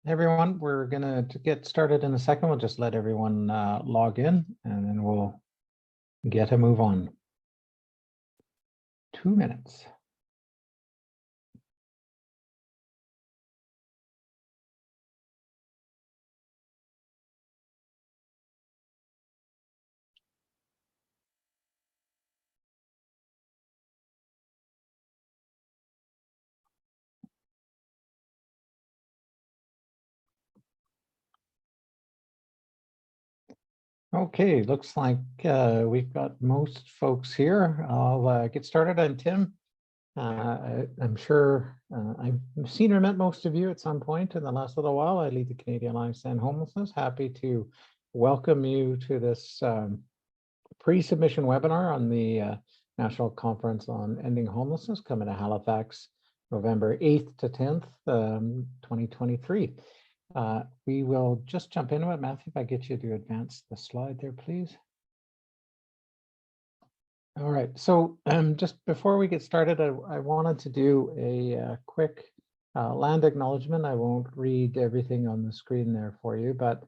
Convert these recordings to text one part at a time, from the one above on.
Everyone, we're going to get started in a second. We'll just let everyone log in and then we'll get a move on. 2 minutes. Okay, looks like we've got most folks here. I'll get started. I'm Tim. I'm sure I've seen or met most of you at some point in the last little while. I lead the Canadian Alliance to End Homelessness. Happy to welcome you to this pre-submission webinar on the National Conference on Ending Homelessness coming to Halifax, November 8th to 10th, 2023. We will just jump into it. Matthew, if I get you to advance the slide there, please. All right, so just before we get started, I wanted to do a quick land acknowledgement. I won't read everything on the screen there for you, but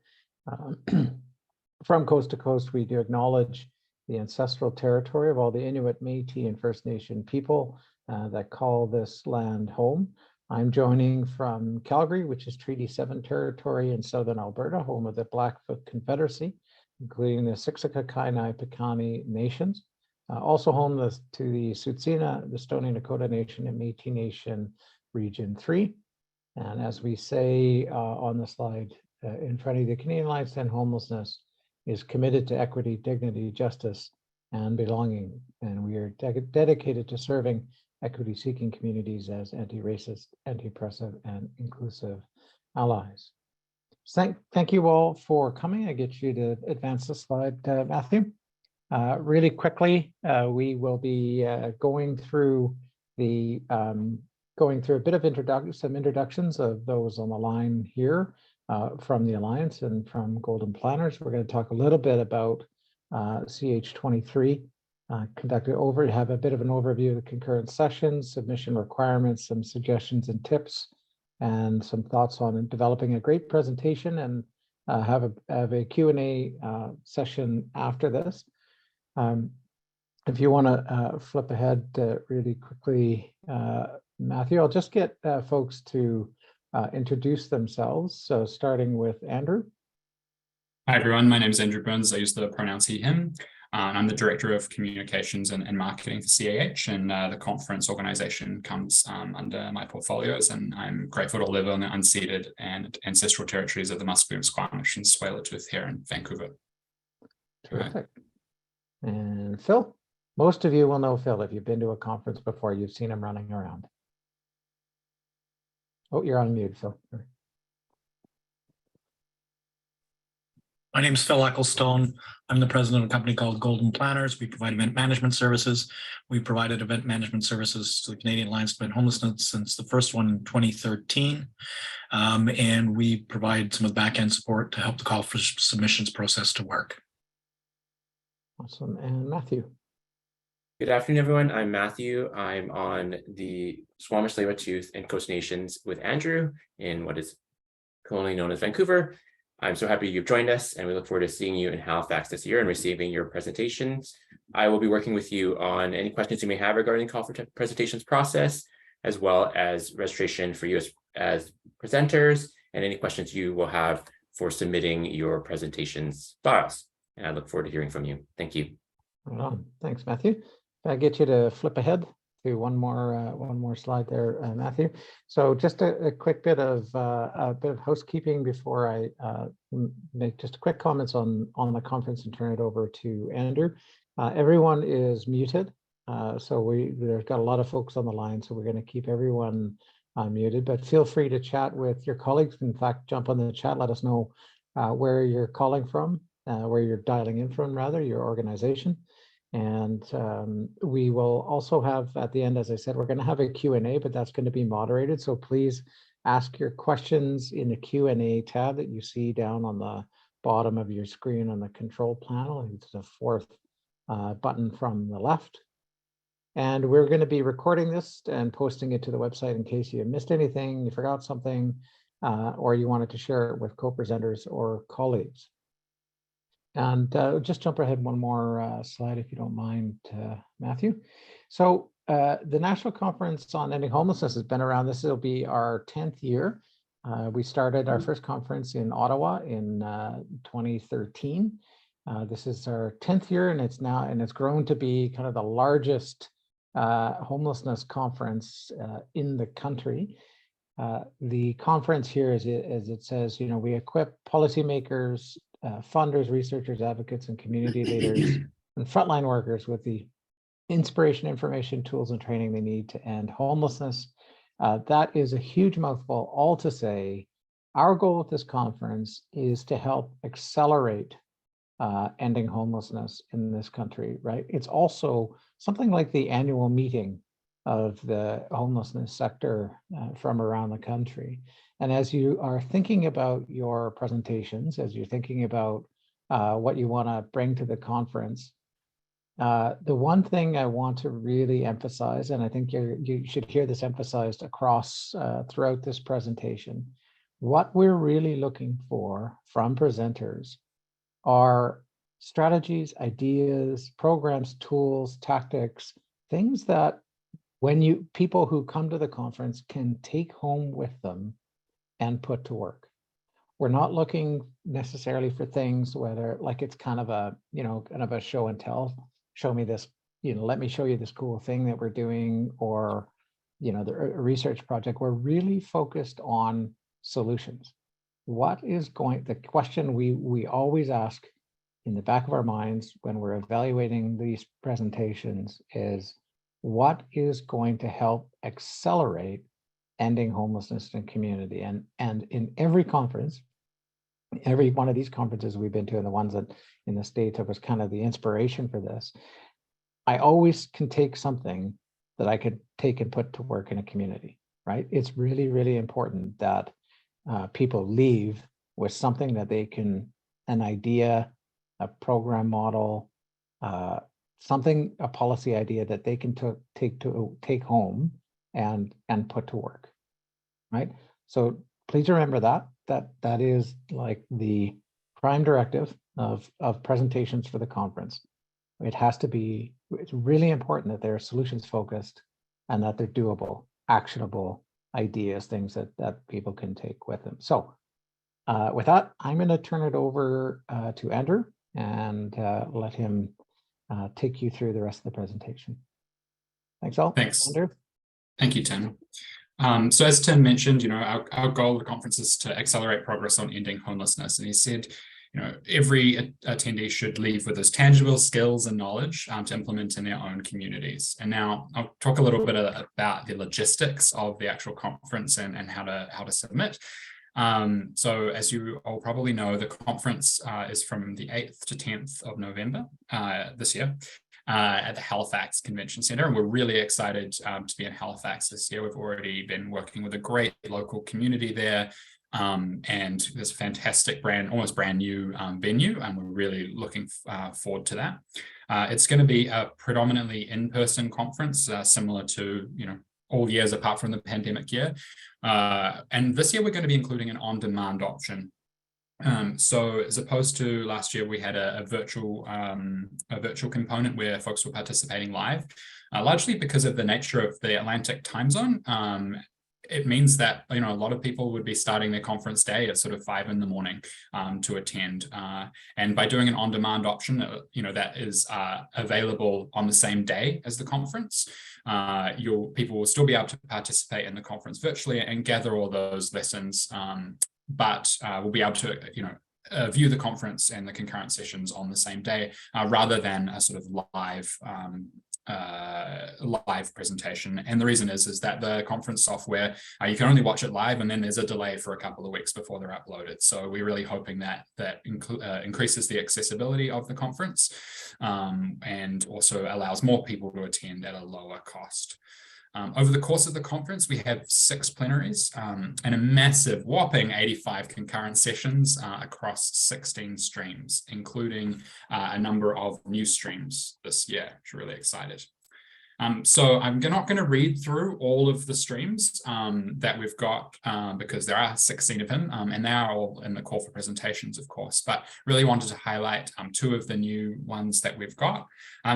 from coast to coast, we do acknowledge the ancestral territory of all the Inuit, Métis, and First Nation people that call this land home. I'm joining from Calgary, which is Treaty 7 territory in southern Alberta, home of the Blackfoot Confederacy, including the Siksika, Kainai, Piikani nations. Also home to the Tsuut'ina, the Stoney Nakoda Nation, and Métis Nation Region 3. And as we say on the slide in front of you, the Canadian Alliance to End Homelessness is committed to equity, dignity, justice, and belonging. And we are dedicated to serving equity-seeking communities as anti-racist, anti-oppressive, and inclusive allies. Thank you all for coming. I get you to advance the slide, Matthew. Really quickly, we will be going through a bit of some introductions of those on the line here from the Alliance and from Golden Planners. We're going to talk a little bit about CAEH23, have a bit of an overview of the concurrent sessions, submission requirements, some suggestions and tips, and some thoughts on developing a great presentation, and have a Q&A session after this. If you want to flip ahead really quickly, Matthew, I'll just get folks to introduce themselves. So starting with Andrew. Hi, everyone. My name is Andrew Burns. I use the pronouns he, him. And I'm the Director of Communications and Marketing for CAEH, and the conference organization comes under my portfolios, and I'm grateful to live on the unceded and ancestral territories of the Musqueam, Squamish, and Tsleil-Waututh here in Vancouver. Terrific. And Phil, most of you will know Phil. If you've been to a conference before, you've seen him running around. Oh, you're on mute, Phil. My name is Phil Ecclestone. I'm the president of a company called Golden Planners. We provide event management services. We provided event management services to the Canadian Alliance to End Homelessness since the first one in 2013. And we provide some of the back-end support to help the call for submissions process to work. Awesome. And Matthew. Good afternoon, everyone. I'm Matthew. I'm on the Squamish, Tsleil-Waututh, and Coast Nations with Andrew in what is colonially known as Vancouver. I'm so happy you've joined us, and we look forward to seeing you in Halifax this year and receiving your presentations. I will be working with you on any questions you may have regarding call for presentations process, as well as registration for you as presenters, and any questions you will have for submitting your presentations files. And I look forward to hearing from you. Thank you. Thanks, Matthew. I get you to flip ahead to one more slide there, Matthew. So just a quick bit of housekeeping before I make just quick comments on the conference and turn it over to Andrew. Everyone is muted, so we've got a lot of folks on the line, so we're going to keep everyone muted. But feel free to chat with your colleagues. In fact, jump on the chat. Let us know where you're calling from, where you're dialing in from, rather, your organization. And we will also have at the end, as I said, we're going to have a Q&A, but that's going to be moderated. So please ask your questions in the Q&A tab that you see down on the bottom of your screen on the control panel. It's the fourth button from the left. And we're going to be recording this and posting it to the website in case you missed anything, you forgot something. or you wanted to share it with co-presenters or colleagues. And just jump ahead one more slide, if you don't mind, Matthew. So the National Conference on Ending Homelessness has been around. This will be our 10th year. We started our first conference in Ottawa in 2013. This is our 10th year, and it's grown to be kind of the largest homelessness conference in the country. The conference here, as it says, we equip policymakers, funders, researchers, advocates, and community leaders and frontline workers with the inspiration, information, tools, and training they need to end homelessness. That is a huge mouthful, all to say, our goal with this conference is to help accelerate ending homelessness in this country, right? It's also something like the annual meeting of the homelessness sector from around the country. And as you are thinking about your presentations, as you're thinking about what you want to bring to the conference, the one thing I want to really emphasize, and I think you should hear this emphasized across throughout this presentation, what we're really looking for from presenters are strategies, ideas, programs, tools, tactics, things that people who come to the conference can take home with them and put to work. We're not looking necessarily for things whether like it's kind of a show and tell. Show me this, let me show you this cool thing that we're doing, or the research project. We're really focused on solutions. The question we always ask in the back of our minds when we're evaluating these presentations is, what is going to help accelerate ending homelessness in community? And in every conference, every one of these conferences we've been to, and the ones that in the States that was kind of the inspiration for this, I always can take something that I could take and put to work in a community, right? It's really, really important that people leave with something that they can, an idea, a program model, a policy idea that they can take home and put to work, right? So please remember that is like the prime directive of presentations for the conference. It's really important that they're solutions focused and that they're doable, actionable ideas, things that people can take with them. So with that, I'm going to turn it over to Andrew and let him take you through the rest of the presentation. Thanks all. Thanks. Andrew. Thank you, Tim. So as Tim mentioned, our goal of the conference is to accelerate progress on ending homelessness. And he said, every attendee should leave with those tangible skills and knowledge to implement in their own communities. And now I'll talk a little bit about the logistics of the actual conference and how to submit. So as you all probably know, the conference is from the 8th to 10th of November this year at the Halifax Convention Centre. And we're really excited to be in Halifax this year. We've already been working with a great local community there. And this fantastic almost brand new venue, and we're really looking forward to that. It's going to be a predominantly in-person conference, similar to all years apart from the pandemic year. And this year we're going to be including an on-demand option. So as opposed to last year, we had a virtual component where folks were participating live, largely because of the nature of the Atlantic time zone. It means that a lot of people would be starting their conference day at sort of 5 in the morning to attend. And by doing an on-demand option, that is available on the same day as the conference, people will still be able to participate in the conference virtually and gather all those lessons, but we'll be able to view the conference and the concurrent sessions on the same day, rather than a sort of live presentation. And the reason is that the conference software, you can only watch it live, and then there's a delay for a couple of weeks before they're uploaded. So we're really hoping that increases the accessibility of the conference, and also allows more people to attend at a lower cost. Over the course of the conference, we have 6 plenaries and a massive whopping 85 concurrent sessions across 16 streams, including a number of new streams this year, which we're really excited. So I'm not going to read through all of the streams that we've got because there are 16 of them, and they are all in the call for presentations, of course, but really wanted to highlight two of the new ones that we've got.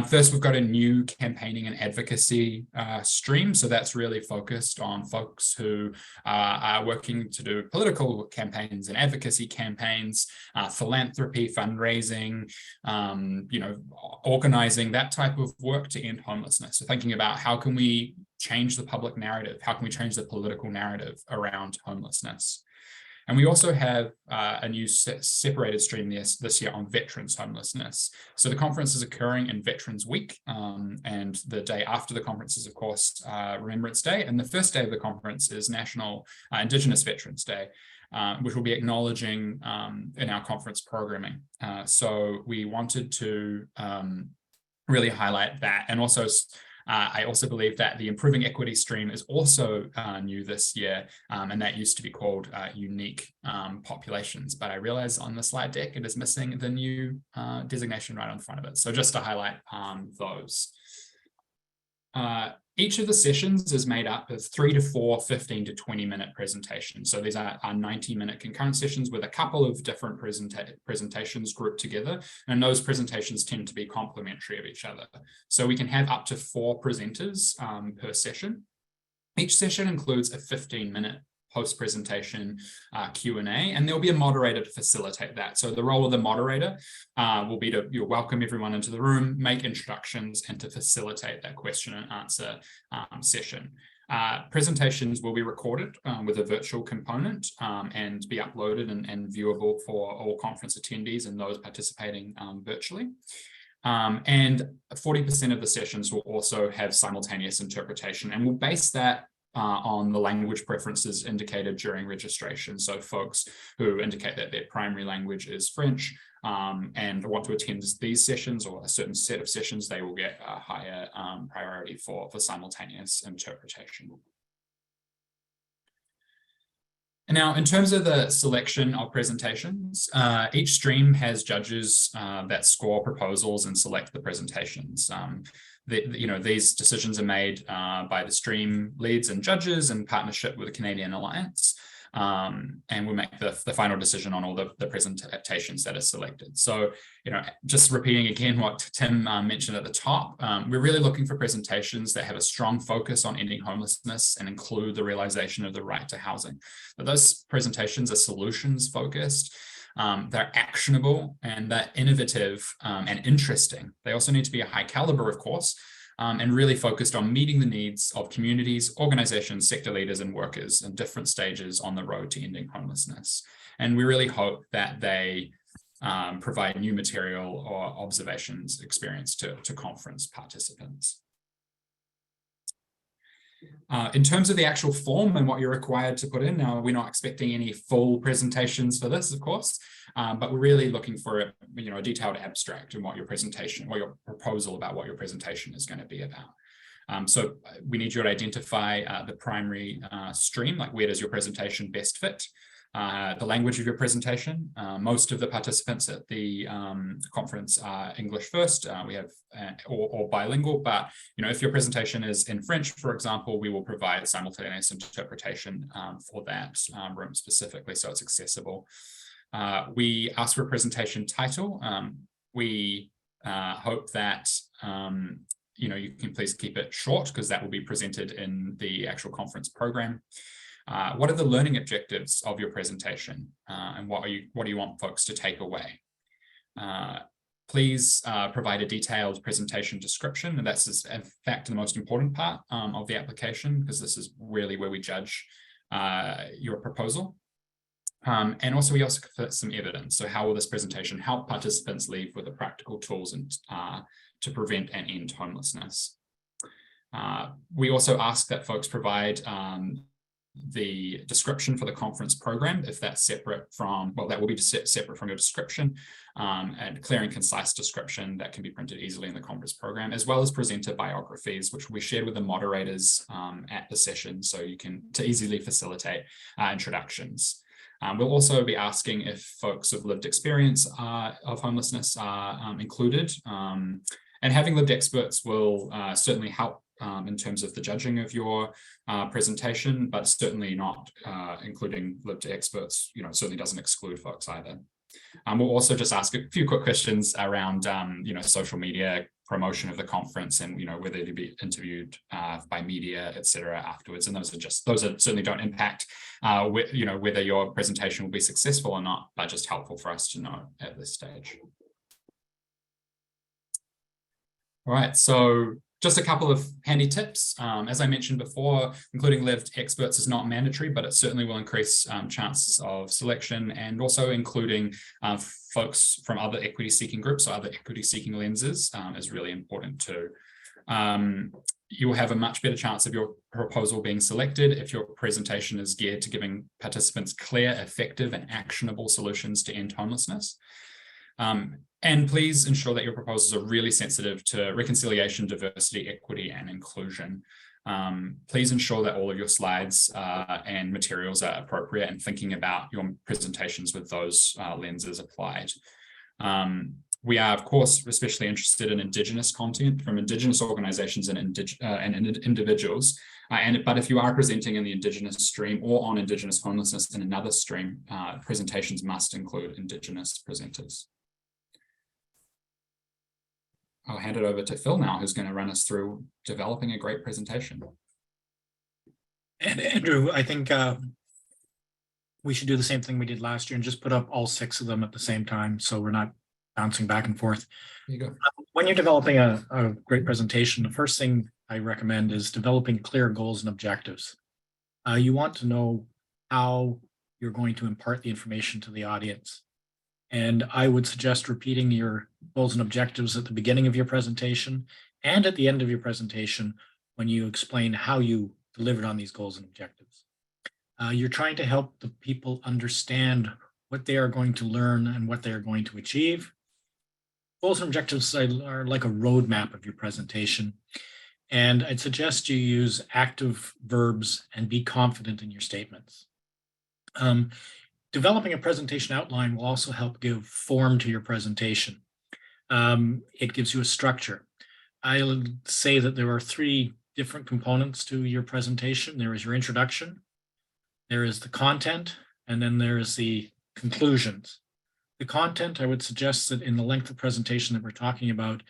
First, we've got a new campaigning and advocacy stream. So that's really focused on folks who are working to do political campaigns and advocacy campaigns, philanthropy, fundraising, organizing, that type of work to end homelessness. So thinking about how can we change the public narrative? How can we change the political narrative around homelessness? And we also have a new separated stream this year on veterans homelessness. So the conference is occurring in Veterans Week, and the day after the conference is, of course, Remembrance Day. And the first day of the conference is National Indigenous Veterans Day, which we'll be acknowledging in our conference programming. So we wanted to really highlight that. And also, I also believe that the Improving Equity stream is also new this year, and that used to be called Unique Populations. But I realize on the slide deck, it is missing the new designation right on the front of it. So just to highlight those. Each of the sessions is made up of 3 to 4 15 to 20-minute presentations. So these are 90-minute concurrent sessions with a couple of different presentations grouped together. And those presentations tend to be complementary of each other. So we can have up to 4 presenters per session. Each session includes a 15-minute post-presentation Q&A, and there'll be a moderator to facilitate that. So the role of the moderator will be to welcome everyone into the room, make introductions, and to facilitate that question and answer session. Presentations will be recorded with a virtual component and be uploaded and viewable for all conference attendees and those participating virtually. And 40% of the sessions will also have simultaneous interpretation, and we'll base that on the language preferences indicated during registration. So folks who indicate that their primary language is French and want to attend these sessions or a certain set of sessions, they will get a higher priority for simultaneous interpretation. And now, in terms of the selection of presentations, each stream has judges that score proposals and select the presentations. These decisions are made by the stream leads and judges in partnership with the Canadian Alliance, and we'll make the final decision on all the presentations that are selected. So, just repeating again what Tim mentioned at the top, we're really looking for presentations that have a strong focus on ending homelessness and include the realization of the right to housing. But those presentations are solutions focused. They're actionable and they're innovative and interesting. They also need to be a high caliber, of course, and really focused on meeting the needs of communities, organizations, sector leaders, and workers in different stages on the road to ending homelessness. And we really hope that they provide new material or observations experience to conference participants. In terms of the actual form and what you're required to put in, now we're not expecting any full presentations for this, of course, but we're really looking for a detailed abstract and what your presentation or your proposal about what your presentation is going to be about. So we need you to identify the primary stream, like where does your presentation best fit? The language of your presentation. Most of the participants at the conference are English first. We have or bilingual, but if your presentation is in French, for example, we will provide simultaneous interpretation for that room specifically, so it's accessible. We ask for a presentation title. We hope that you can please keep it short because that will be presented in the actual conference program. What are the learning objectives of your presentation, and what do you want folks to take away? Please provide a detailed presentation description, and that's in fact the most important part of the application, because this is really where we judge your proposal. And also we also put some evidence. So how will this presentation help participants leave with the practical tools and to prevent and end homelessness? We also ask that folks provide the description for the conference program, if that's separate from, well, that will be separate from your description, and clear and concise description that can be printed easily in the conference program, as well as presenter biographies, which will be shared with the moderators at the session, so you can easily facilitate introductions. We'll also be asking if folks with lived experience of homelessness are included, and having lived experts will certainly help in terms of the judging of your presentation, but certainly not including lived experts, certainly doesn't exclude folks either. We'll also just ask a few quick questions around, social media promotion of the conference and, whether to be interviewed by media, etc. afterwards. And those certainly don't impact, whether your presentation will be successful or not, but just helpful for us to know at this stage. All right, so just a couple of handy tips. As I mentioned before, including lived experts is not mandatory, but it certainly will increase chances of selection, and also including folks from other equity-seeking groups or other equity-seeking lenses is really important too. You will have a much better chance of your proposal being selected if your presentation is geared to giving participants clear, effective, and actionable solutions to end homelessness. And please ensure that your proposals are really sensitive to reconciliation, diversity, equity, and inclusion. Please ensure that all of your slides and materials are appropriate and thinking about your presentations with those lenses applied. We are, of course, especially interested in Indigenous content from Indigenous organizations and individuals. But if you are presenting in the Indigenous stream or on Indigenous homelessness in another stream, presentations must include Indigenous presenters. I'll hand it over to Phil now, who's going to run us through developing a great presentation. And Andrew, I think we should do the same thing we did last year and just put up all 6 of them at the same time, so we're not bouncing back and forth. There you go. When you're developing a great presentation, the first thing I recommend is developing clear goals and objectives. You want to know how you're going to impart the information to the audience. And I would suggest repeating your goals and objectives at the beginning of your presentation and at the end of your presentation when you explain how you delivered on these goals and objectives. You're trying to help the people understand what they are going to learn and what they are going to achieve. Goals and objectives are like a roadmap of your presentation. And I'd suggest you use active verbs and be confident in your statements. Developing a presentation outline will also help give form to your presentation. It gives you a structure. I'll say that there are 3 different components to your presentation. There is your introduction, there is the content, and then there is the conclusions. The content, I would suggest that in the length of presentation that we're talking about,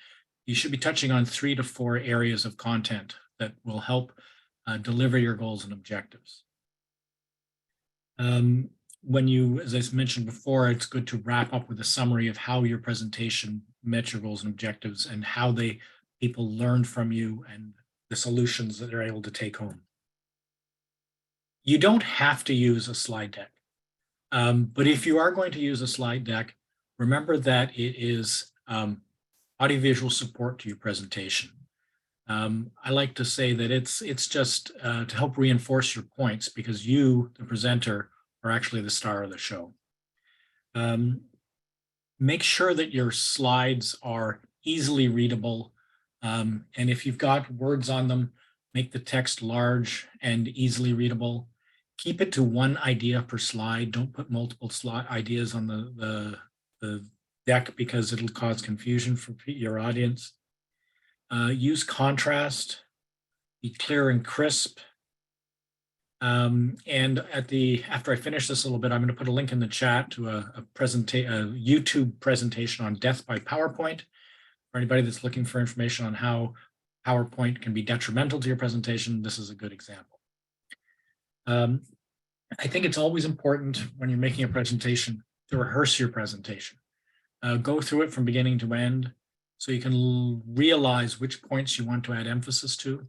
you should be touching on 3 to 4 areas of content that will help deliver your goals and objectives. When you, as I mentioned before, it's good to wrap up with a summary of how your presentation met your goals and objectives and how people learned from you and the solutions that they're able to take home. You don't have to use a slide deck, but if you are going to use a slide deck, remember that it is audiovisual support to your presentation. I like to say that it's just to help reinforce your points, because you, the presenter, are actually the star of the show. Make sure that your slides are easily readable. And if you've got words on them, make the text large and easily readable. Keep it to 1 idea per slide. Don't put multiple ideas on the deck, because it'll cause confusion for your audience. Use contrast, be clear and crisp. And after I finish this a little bit, I'm going to put a link in the chat to a YouTube presentation on death by PowerPoint. For anybody that's looking for information on how PowerPoint can be detrimental to your presentation, this is a good example. I think it's always important when you're making a presentation to rehearse your presentation. Go through it from beginning to end so you can realize which points you want to add emphasis to.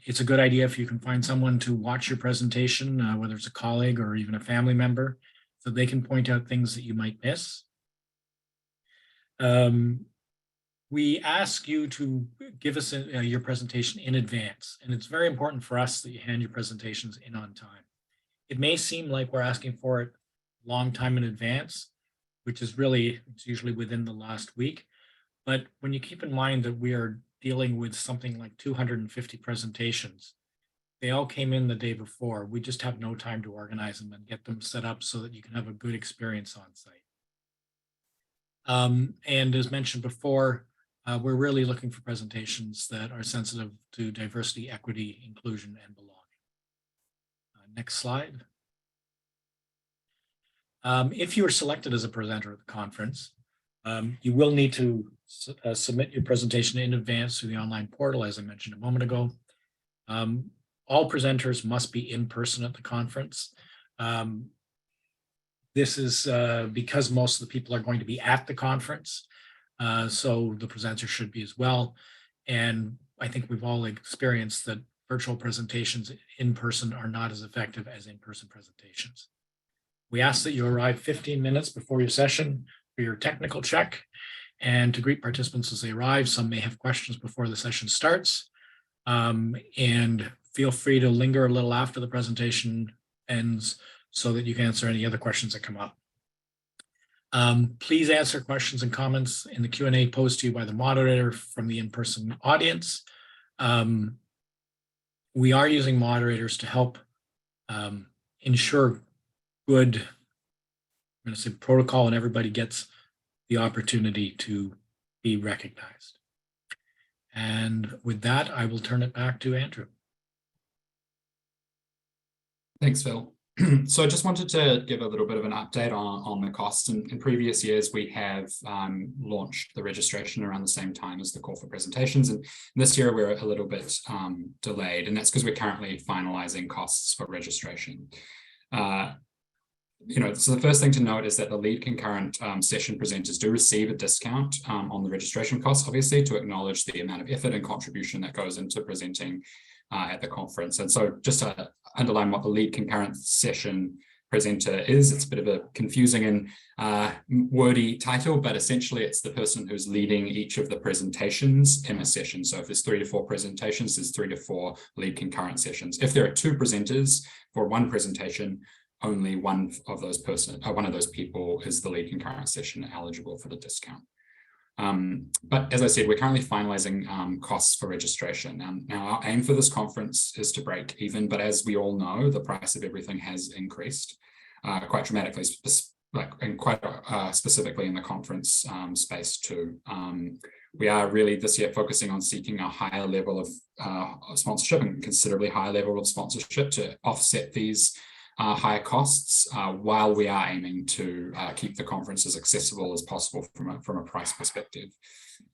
It's a good idea if you can find someone to watch your presentation, whether it's a colleague or even a family member, so they can point out things that you might miss. We ask you to give us your presentation in advance, and it's very important for us that you hand your presentations in on time. It may seem like we're asking for it a long time in advance, which is really, it's usually within the last week. But when you keep in mind that we are dealing with something like 250 presentations, they all came in the day before. We just have no time to organize them and get them set up so that you can have a good experience on site. And as mentioned before, We're really looking for presentations that are sensitive to diversity, equity, inclusion, and belonging. Next slide. If you are selected as a presenter at the conference, you will need to submit your presentation in advance through the online portal, as I mentioned a moment ago. All presenters must be in person at the conference. This is because most of the people are going to be at the conference, so the presenter should be as well. And I think we've all experienced that virtual presentations in person are not as effective as in-person presentations. We ask that you arrive 15 minutes before your session for your technical check and to greet participants as they arrive. Some may have questions before the session starts, and feel free to linger a little after the presentation ends so that you can answer any other questions that come up. Please answer questions and comments in the Q&A posed to you by the moderator from the in-person audience. We are using moderators to help ensure good, I'm going to say, protocol, and everybody gets the opportunity to be recognized. And with that, I will turn it back to Andrew. Thanks, Phil. So I just wanted to give a little bit of an update on the costs. In previous years, we have launched the registration around the same time as the call for presentations. And this year we're a little bit delayed, and that's because we're currently finalizing costs for registration. So the first thing to note is that the lead concurrent session presenters do receive a discount on the registration costs, obviously, to acknowledge the amount of effort and contribution that goes into presenting at the conference. And so just to underline what the lead concurrent session presenter is, it's a bit of a confusing and wordy title, but essentially it's the person who's leading each of the presentations in a session. So if there's 3 to 4 presentations, there's 3 to 4 lead concurrent sessions. If there are 2 presenters for one presentation, only one of those people is the lead concurrent session eligible for the discount. But as I said, we're currently finalizing costs for registration. Now our aim for this conference is to break even, but as we all know, the price of everything has increased quite dramatically, and quite specifically in the conference space too. We are really this year focusing on seeking a higher level of sponsorship, and considerably higher level of sponsorship to offset these higher costs, while we are aiming to keep the conference as accessible as possible from a price perspective.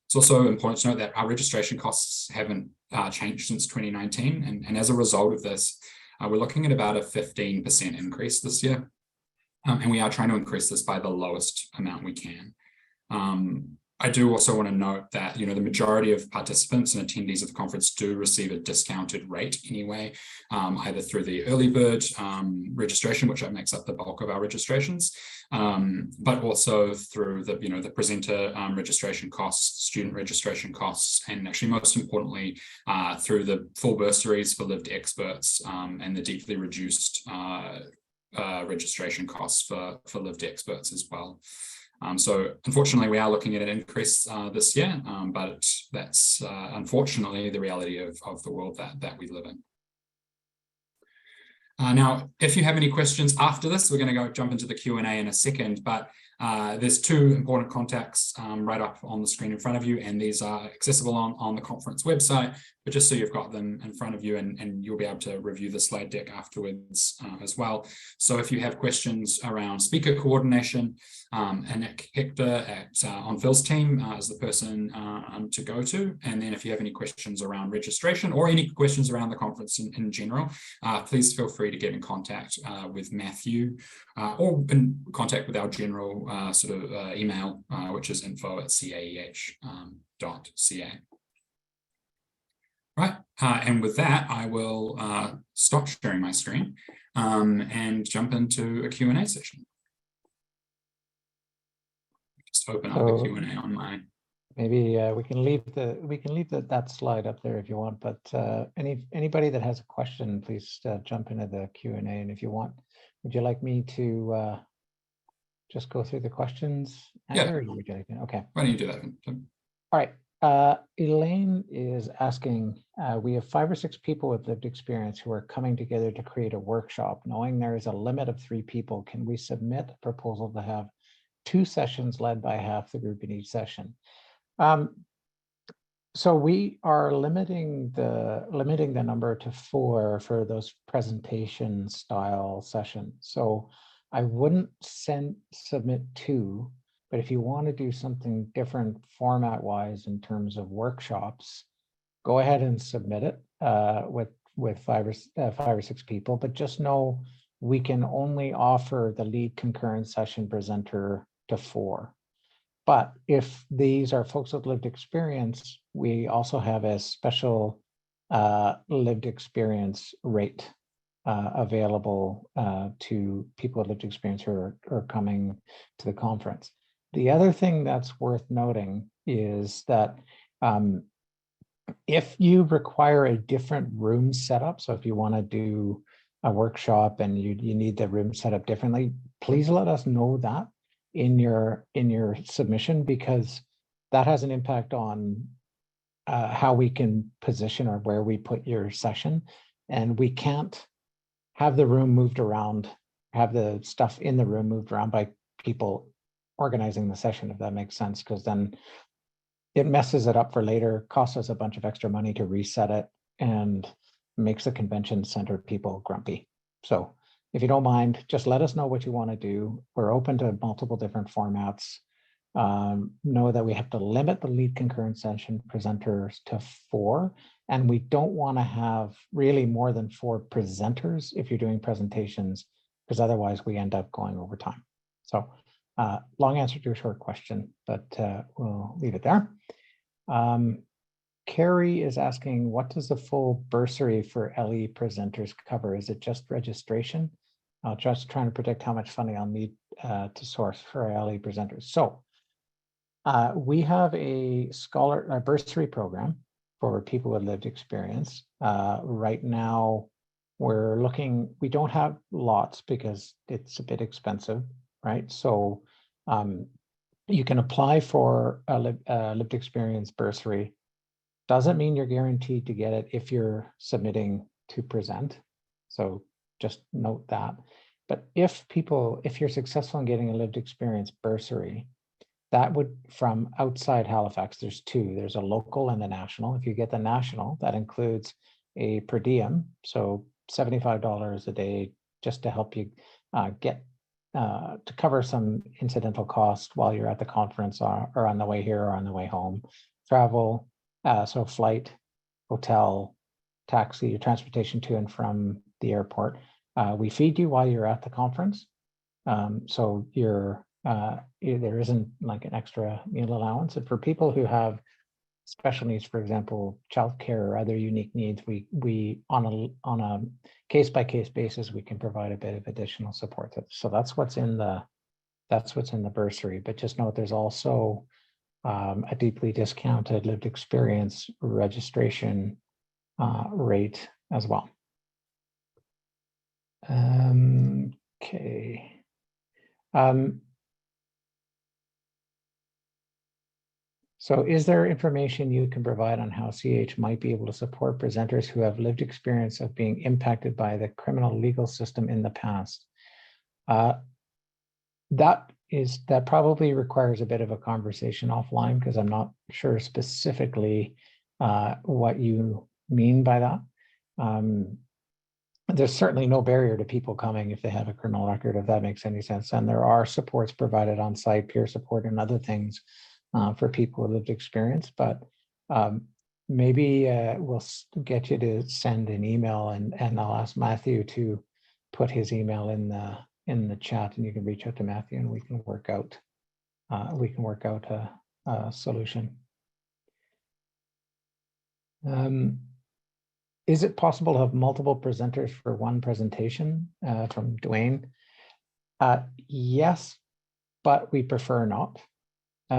It's also important to note that our registration costs haven't changed since 2019, and as a result of this, we're looking at about a 15% increase this year, and we are trying to increase this by the lowest amount we can. I do also want to note that, the majority of participants and attendees of the conference do receive a discounted rate anyway, either through the early bird registration, which makes up the bulk of our registrations, but also through the, the presenter registration costs, student registration costs, and actually most importantly, through the full bursaries for lived experts and the deeply reduced registration costs for lived experts as well. So unfortunately, we are looking at an increase this year, but that's unfortunately the reality of the world that we live in. Now, if you have any questions after this, we're going to jump into the Q&A in a second, but there's 2 important contacts right up on the screen in front of you, and these are accessible on the conference website, but just so you've got them in front of you, and you'll be able to review the slide deck afterwards as well. So if you have questions around speaker coordination, Nick Hector on Phil's team is the person to go to. And then if you have any questions around registration or any questions around the conference in general, please feel free to get in contact with Matthew or in contact with our general email, which is info@caeh.ca. Right, and with that, I will stop sharing my screen and jump into a Q&A session. Just open up the Q&A on my. Maybe we can leave that slide up there if you want. But anybody that has a question, please jump into the Q&A. And if you want, would you like me to just go through the questions? Yeah. Or would you like to? Okay. Why don't you do that? All right. Elaine is asking, we have 5 or 6 people with lived experience who are coming together to create a workshop. Knowing there is a limit of 3 people, can we submit a proposal to have 2 sessions led by half the group in each session? So we are limiting the number to 4 for those presentation style sessions. So I wouldn't submit 2, but if you want to do something different format wise in terms of workshops, go ahead and submit it with 5 or 6 people, but just know we can only offer the lead concurrent session presenter to 4. But if these are folks with lived experience, we also have a special lived experience rate available to people with lived experience who are coming to the conference. The other thing that's worth noting is that if you require a different room setup, so if you want to do a workshop and you need the room set up differently, please let us know that in your submission, because that has an impact on how we can position or where we put your session. And we can't have the room moved around, have the stuff in the room moved around by people organizing the session, if that makes sense, because then it messes it up for later, costs us a bunch of extra money to reset it, and makes the convention center people grumpy. So if you don't mind, just let us know what you want to do. We're open to multiple different formats. Know that we have to limit the lead concurrent session presenters to 4, and we don't want to have really more than 4 presenters if you're doing presentations, because otherwise we end up going over time. So long answer to a short question, but we'll leave it there. Carrie is asking, what does the full bursary for LE presenters cover? Is it just registration? I'll just trying to predict how much funding I'll need to source for LE presenters. So we have a bursary program for people with lived experience. Right now, we don't have lots because it's a bit expensive, right? So you can apply for a lived experience bursary. Doesn't mean you're guaranteed to get it if you're submitting to present. So just note that. But if you're successful in getting a lived experience bursary, that would, from outside Halifax, there's 2. There's a local and a national. If you get the national, that includes a per diem, so $75 a day just to help you get to cover some incidental costs while you're at the conference or on the way here or on the way home. Travel, so flight, hotel, taxi, your transportation to and from the airport. We feed you while you're at the conference. So there isn't like an extra meal allowance. And for people who have special needs, for example, childcare or other unique needs, we on a case-by-case basis, we can provide a bit of additional support. So that's what's in the bursary. But just note there's also a deeply discounted lived experience registration rate as well. Okay. So is there information you can provide on how CAEH might be able to support presenters who have lived experience of being impacted by the criminal legal system in the past? That probably requires a bit of a conversation offline, because I'm not sure specifically what you mean by that. There's certainly no barrier to people coming if they have a criminal record, if that makes any sense. And there are supports provided on site, peer support and other things for people with lived experience. But maybe we'll get you to send an email, and I'll ask Matthew to put his email in the chat, and you can reach out to Matthew and we can work out a solution. Is it possible to have multiple presenters for one presentation? From Dwayne. Yes, but we prefer not.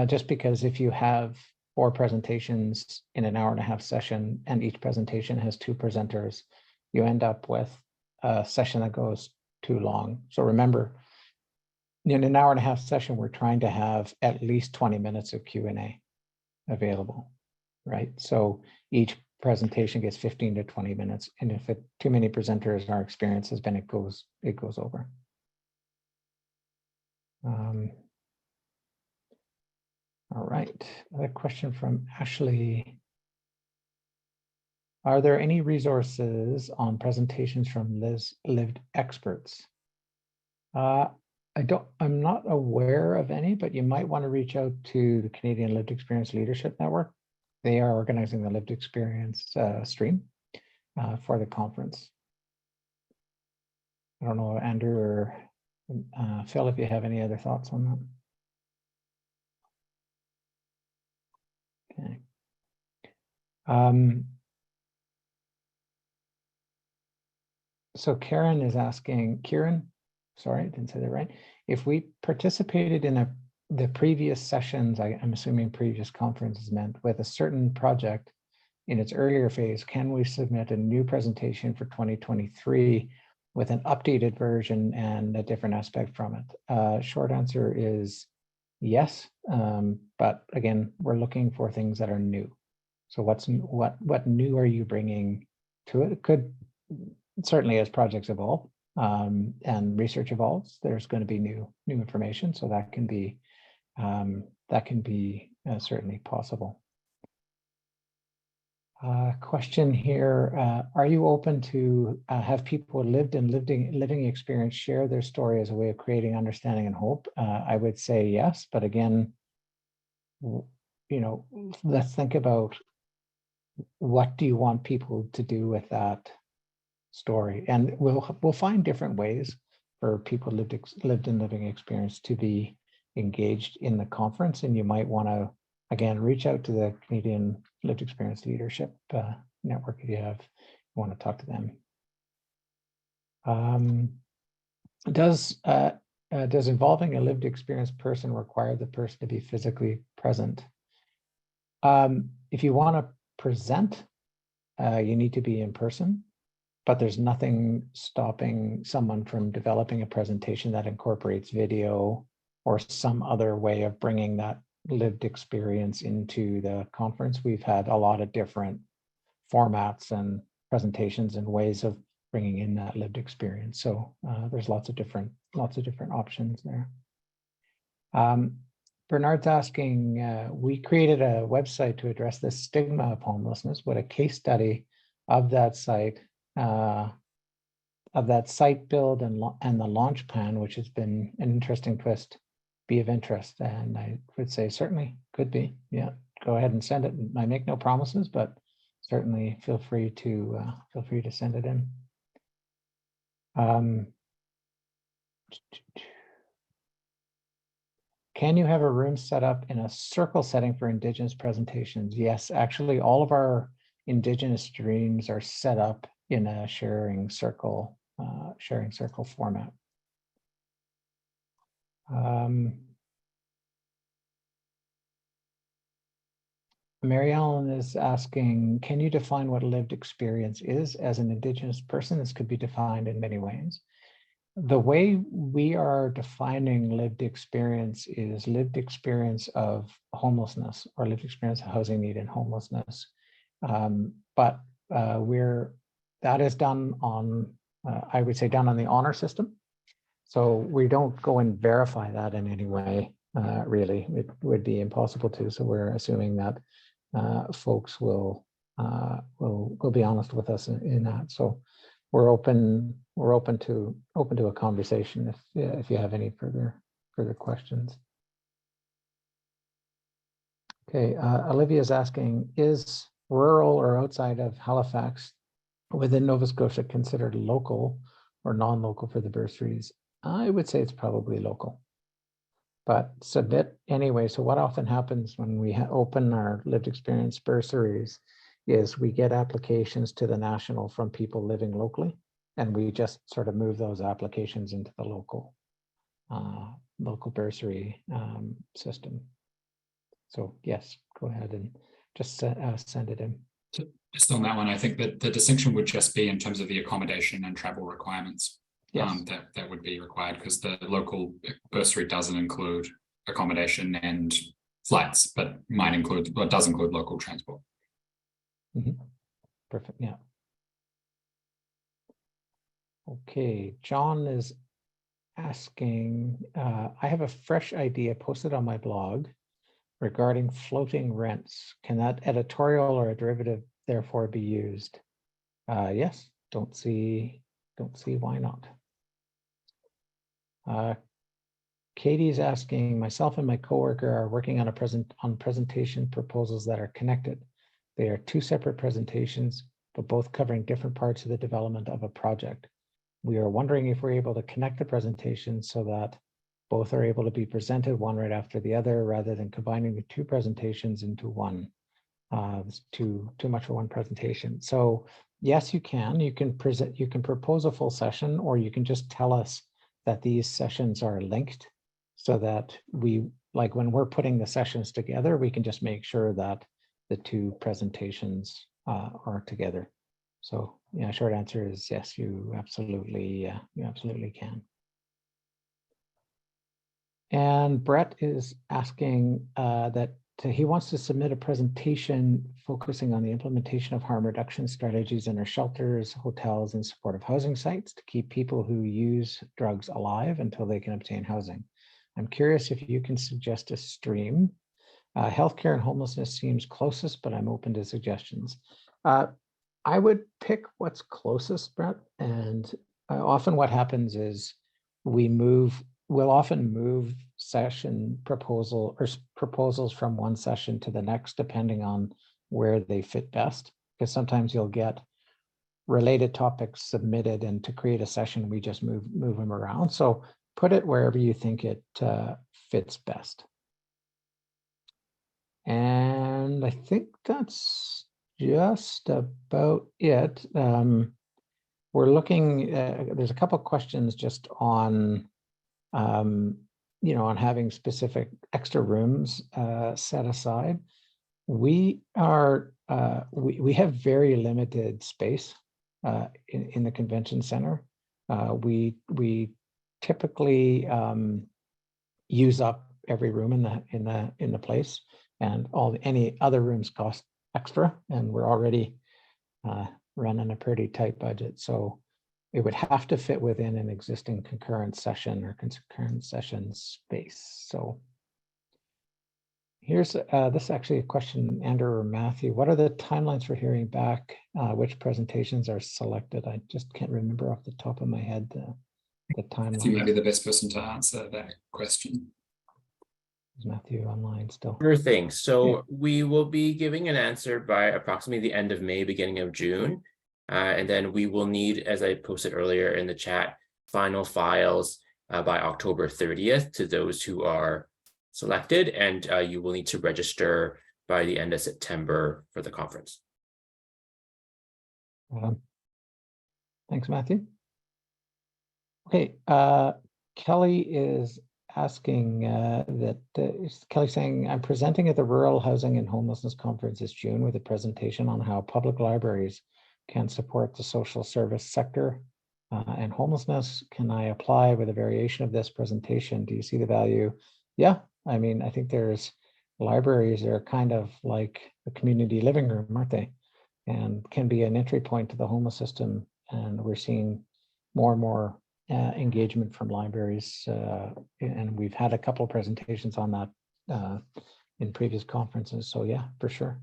Just because if you have 4 presentations in an hour-and-a-half session and each presentation has 2 presenters, you end up with a session that goes too long. So remember, in an hour-and-a-half session, we're trying to have at least 20 minutes of Q&A available, right? So each presentation gets 15 to 20 minutes. And if too many presenters, our experience has been it goes over. All right, another question from Ashley. Are there any resources on presentations from lived experts? I'm not aware of any, but you might want to reach out to the Canadian Lived Experience Leadership Network. They are organizing the lived experience stream for the conference. I don't know, Andrew or Phil, if you have any other thoughts on that. Okay. So Karen is asking, sorry, I didn't say that right. If we participated in the previous sessions, I'm assuming previous conferences meant, with a certain project in its earlier phase, can we submit a new presentation for 2023 with an updated version and a different aspect from it? Short answer is yes, but again, we're looking for things that are new. So what new are you bringing to it? It could certainly, as projects evolve and research evolves, there's going to be new information. So that can be certainly possible. Question here: are you open to have people lived and living experience share their story as a way of creating understanding and hope? I would say yes, but again, let's think about what do you want people to do with that story, and we'll find different ways for people lived and living experience to be engaged in the conference, and you might want to again reach out to the Canadian Lived Experience Leadership Network if you want to talk to them. Does involving a lived experience person require the person to be physically present? If you want to present, you need to be in person. But there's nothing stopping someone from developing a presentation that incorporates video or some other way of bringing that lived experience into the conference. We've had a lot of different formats and presentations and ways of bringing in that lived experience. So there's lots of different options there. Bernard's asking, we created a website to address the stigma of homelessness with a case study of that site. Build and the launch plan, which has been an interesting twist, be of interest. And I would say certainly could be. Yeah, go ahead and send it. I make no promises, but certainly feel free to send it in. Can you have a room set up in a circle setting for Indigenous presentations? Yes, actually, all of our Indigenous streams are set up in a sharing circle format. Mary Ellen is asking, can you define what a lived experience is as an Indigenous person? This could be defined in many ways. The way we are defining lived experience is lived experience of homelessness or lived experience of housing need and homelessness. But that is done on, I would say, done on the honor system. So we don't go and verify that in any way, really. It would be impossible to. So we're assuming that folks will be honest with us in that. So we're open to a conversation if you have any further questions. Okay, Olivia is asking, is rural or outside of Halifax within Nova Scotia considered local or non-local for the bursaries? I would say it's probably local, but submit anyway. So what often happens when we open our lived experience bursaries is we get applications to the national from people living locally, and we just sort of move those applications into the local bursary system. So yes, go ahead and just send it in. Just on that one, I think that the distinction would just be in terms of the accommodation and travel requirements. Yes. That would be required because the local bursary doesn't include accommodation and flights, but does include local transport. Mm-hmm. Perfect. Yeah. Okay, John is asking, I have a fresh idea posted on my blog regarding floating rents. Can that editorial or a derivative therefore be used? Yes, don't see why not. Katie's asking, myself and my coworker are working on presentation proposals that are connected. They are two separate presentations, but both covering different parts of the development of a project. We are wondering if we're able to connect the presentations so that both are able to be presented one right after the other, rather than combining the two presentations into one. It's too much for one presentation. So yes, you can. You can propose a full session, or you can just tell us that these sessions are linked, so that we, like when we're putting the sessions together, we can just make sure that the two presentations are together. So yeah, short answer is yes, you absolutely can. And Brett is asking that he wants to submit a presentation focusing on the implementation of harm reduction strategies in our shelters, hotels, and supportive housing sites to keep people who use drugs alive until they can obtain housing. I'm curious if you can suggest a stream. Healthcare and homelessness seems closest, but I'm open to suggestions. I would pick what's closest, Brett. And often what happens is we'll often move session proposals from one session to the next, depending on where they fit best. Because sometimes you'll get related topics submitted, and to create a session, we just move them around. So put it wherever you think it fits best. And I think that's just about it. We're looking, there's a couple of questions just on, on having specific extra rooms set aside. We have very limited space in the convention center. We typically use up every room in the place, and any other rooms cost extra, and we're already running a pretty tight budget. So it would have to fit within an existing concurrent session or concurrent session space. So here's this is actually a question, Andrew or Matthew. What are the timelines for hearing back? Which presentations are selected? I just can't remember off the top of my head the timeline. I think maybe the best person to answer that question. Is Matthew online still? Sure thing. So we will be giving an answer by approximately the end of May, beginning of June. And then we will need, as I posted earlier in the chat, final files by October 30th to those who are selected. And you will need to register by the end of September for the conference. Thanks, Matthew. Okay, Kelly is asking Kelly's saying, I'm presenting at the Rural Housing and Homelessness Conference this June with a presentation on how public libraries can support the social service sector and homelessness. Can I apply with a variation of this presentation? Do you see the value? Yeah, I mean, I think libraries are kind of like a community living room, aren't they? And can be an entry point to the homeless system. And we're seeing more and more engagement from libraries, and we've had a couple of presentations on that in previous conferences. So yeah, for sure,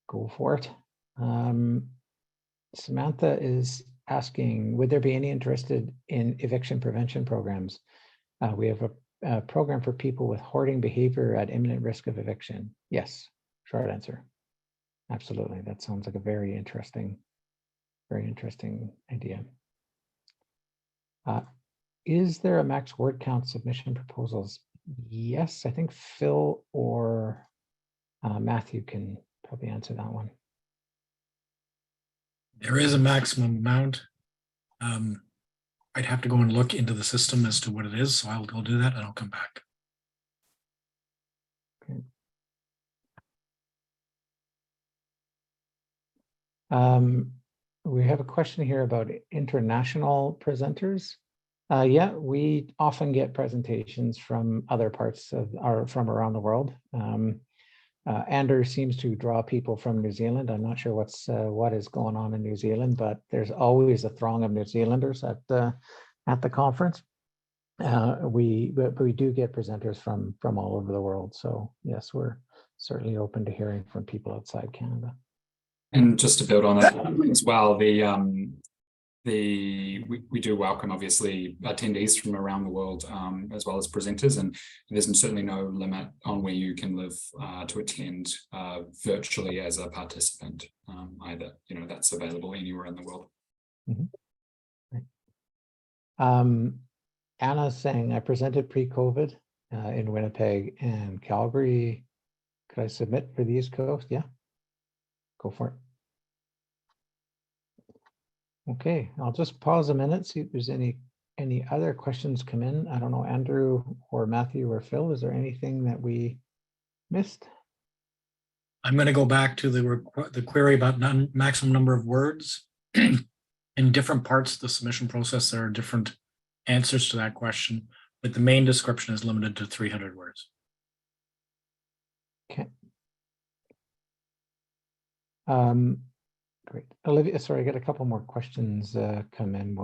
go for it. Samantha is asking, would there be any interested in eviction prevention programs? We have a program for people with hoarding behavior at imminent risk of eviction. Yes, short answer. Absolutely, that sounds like a very interesting idea. Is there a max word count submission proposals? Yes, I think Phil or Matthew can probably answer that one. There is a maximum amount. I'd have to go and look into the system as to what it is, so I'll go do that and I'll come back. Okay. We have a question here about international presenters. Yeah, we often get presentations from other parts of from around the world. Andrew seems to draw people from New Zealand. I'm not sure what is going on in New Zealand, but there's always a throng of New Zealanders at the conference. We do get presenters from all over the world. So yes, we're certainly open to hearing from people outside Canada. And just to build on that as well, we do welcome obviously attendees from around the world, as well as presenters, and there's certainly no limit on where you can live to attend virtually as a participant either. That's available anywhere in the world. Anna's saying, I presented pre-COVID in Winnipeg and Calgary. Could I submit for the East Coast? Yeah, go for it. Okay, I'll just pause a minute, see if there's any other questions come in. I don't know, Andrew or Matthew or Phil, is there anything that we missed? I'm going to go back to the query about maximum number of words. In different parts of the submission process, there are different answers to that question, but the main description is limited to 300 words. Okay. Great. Olivia, sorry, I got a couple more questions come in.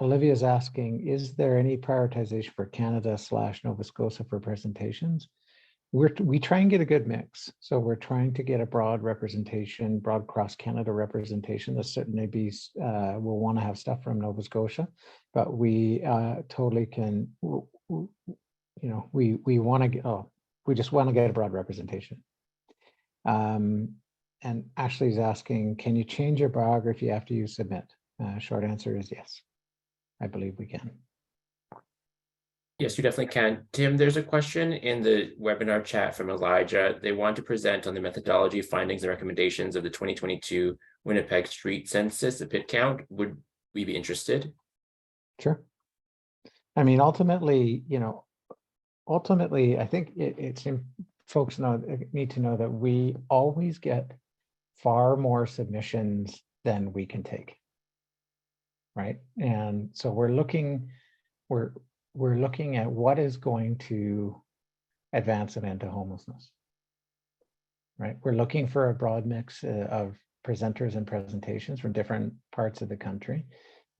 Olivia's asking, is there any prioritization for Canada / Nova Scotia for presentations? We try and get a good mix. So we're trying to get a broad representation, broad cross Canada representation. There's certainly we'll want to have stuff from Nova Scotia, but we totally can, we want to get, we just want to get a broad representation. And Ashley's asking, can you change your biography after you submit? Short answer is yes. I believe we can. Yes, you definitely can. Tim, there's a question in the webinar chat from Elijah. They want to present on the methodology, findings, and recommendations of the 2022 Winnipeg Street Census, the pit count. Would we be interested? Sure. I mean, ultimately, I think it's folks need to know that we always get far more submissions than we can take. Right. And so we're looking at what is going to advance an end to homelessness. Right. We're looking for a broad mix of presenters and presentations from different parts of the country.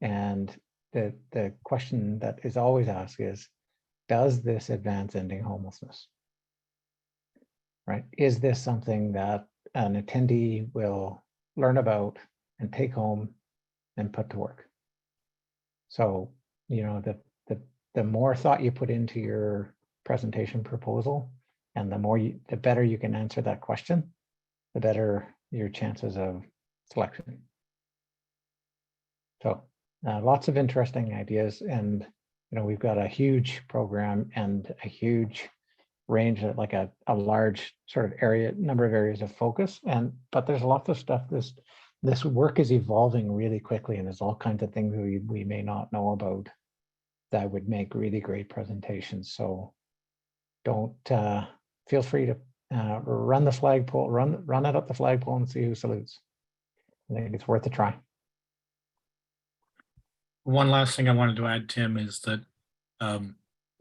And the question that is always asked is, does this advance ending homelessness? Right? Is this something that an attendee will learn about and take home and put to work? So, the more thought you put into your presentation proposal, and the better you can answer that question, the better your chances of selection. So lots of interesting ideas, and we've got a huge program and a huge range of like a large sort of number of areas of focus, but there's lots of stuff. This work is evolving really quickly, and there's all kinds of things we may not know about that would make really great presentations. So don't feel free to run the flagpole, run it up the flagpole and see who salutes. I think it's worth a try. One last thing I wanted to add, Tim, is that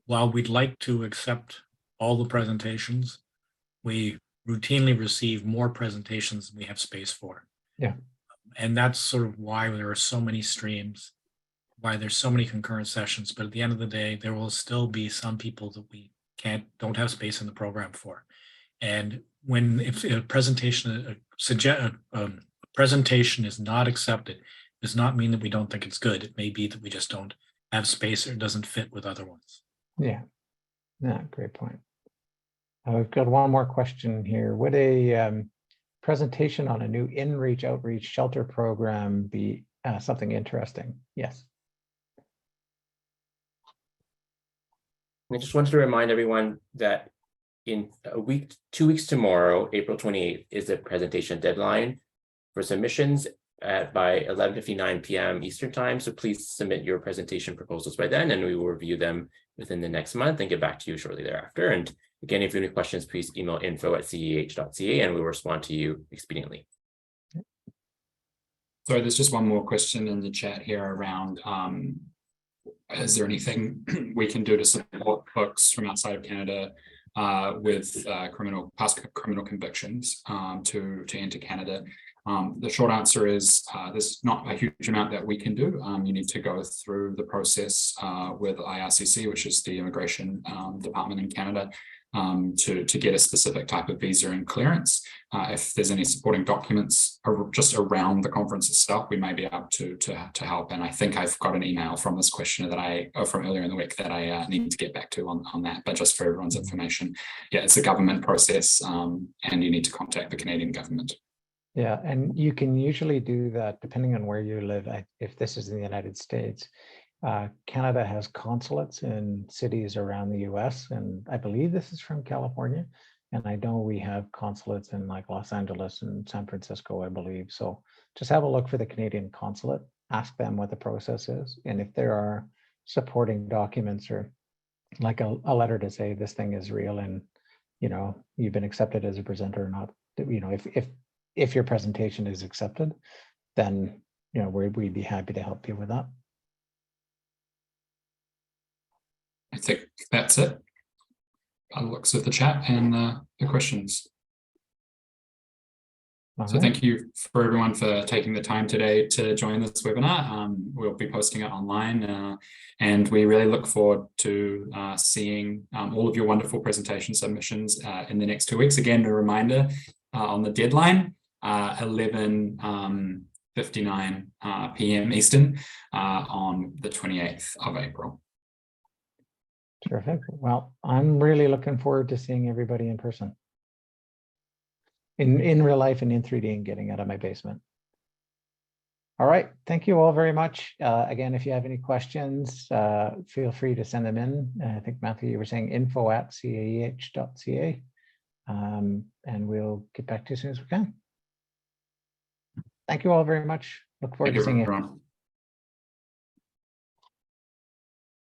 while we'd like to accept all the presentations, we routinely receive more presentations than we have space for. Yeah. And that's sort of why there are so many streams, why there's so many concurrent sessions. But at the end of the day, there will still be some people that we don't have space in the program for. And if a presentation is not accepted, does not mean that we don't think it's good. It may be that we just don't have space or it doesn't fit with other ones. Yeah, great point. We've got one more question here. Would a presentation on a new in-reach outreach shelter program be something interesting? Yes. I just wanted to remind everyone that in 2 weeks tomorrow, April 28th, is the presentation deadline for submissions by 11:59 p.m. Eastern time. So please submit your presentation proposals by then, and we will review them within the next month and get back to you shortly thereafter. And again, if you have any questions, please email info@caeh.ca and we'll respond to you expediently. So there's just one more question in the chat here around, is there anything we can do to support folks from outside of Canada with past criminal convictions to enter Canada? The short answer is there's not a huge amount that we can do. You need to go through the process with IRCC, which is the Immigration Department in Canada. to get a specific type of visa and clearance. If there's any supporting documents just around the conference itself, we may be able to help. And I think I've got an email from this questioner that from earlier in the week that I need to get back to on that. But just for everyone's information, yeah, it's a government process, and you need to contact the Canadian government. Yeah, and you can usually do that depending on where you live. If this is in the United States, Canada has consulates in cities around the US, and I believe this is from California. And I know we have consulates in like Los Angeles and San Francisco, I believe. So just have a look for the Canadian consulate, ask them what the process is. And if there are supporting documents or like a letter to say this thing is real and, you know, you've been accepted as a presenter or not, you know, if your presentation is accepted, then, you know, we'd be happy to help you with that. I think that's it. By the looks of the chat and the questions. So thank you for everyone for taking the time today to join this webinar. We'll be posting it online, and we really look forward to seeing all of your wonderful presentation submissions in the next 2 weeks. Again, a reminder on the deadline, 11:59 p.m. Eastern on the 28th of April. Terrific. Well, I'm really looking forward to seeing everybody in person. In real life and in 3D and getting out of my basement. All right. Thank you all very much. Again, if you have any questions, feel free to send them in. I think, Matthew, you were saying info@caeh.ca. And we'll get back to you as soon as we can. Thank you all very much. Look forward to seeing you. Everyone.